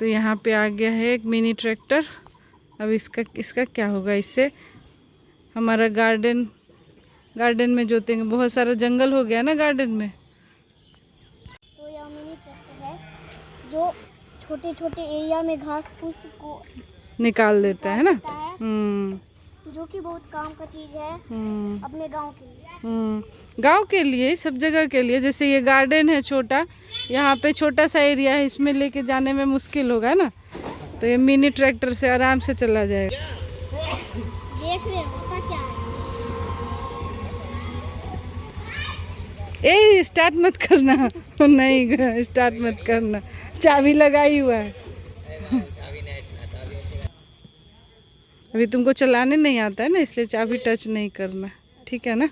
तो यहाँ पे आ गया है एक मिनी ट्रैक्टर। अब इसका क्या होगा, इससे हमारा गार्डन में जोतेंगे। बहुत सारा जंगल हो गया ना गार्डन में। तो यह मिनी ट्रैक्टर है जो छोटे छोटे एरिया में घास फूस को निकाल देता है ना। जो कि बहुत काम का चीज है अपने गांव के लिए। गांव के लिए, सब जगह के लिए। जैसे ये गार्डन है छोटा, यहाँ पे छोटा सा एरिया है, इसमें लेके जाने में मुश्किल होगा ना, तो ये मिनी ट्रैक्टर से आराम से चला जाएगा। देख रहे होता क्या है? ए स्टार्ट मत करना। नहीं स्टार्ट मत करना, चाबी लगाई हुआ है। अभी तुमको चलाने नहीं आता है ना, इसलिए चाबी टच नहीं करना, ठीक है ना।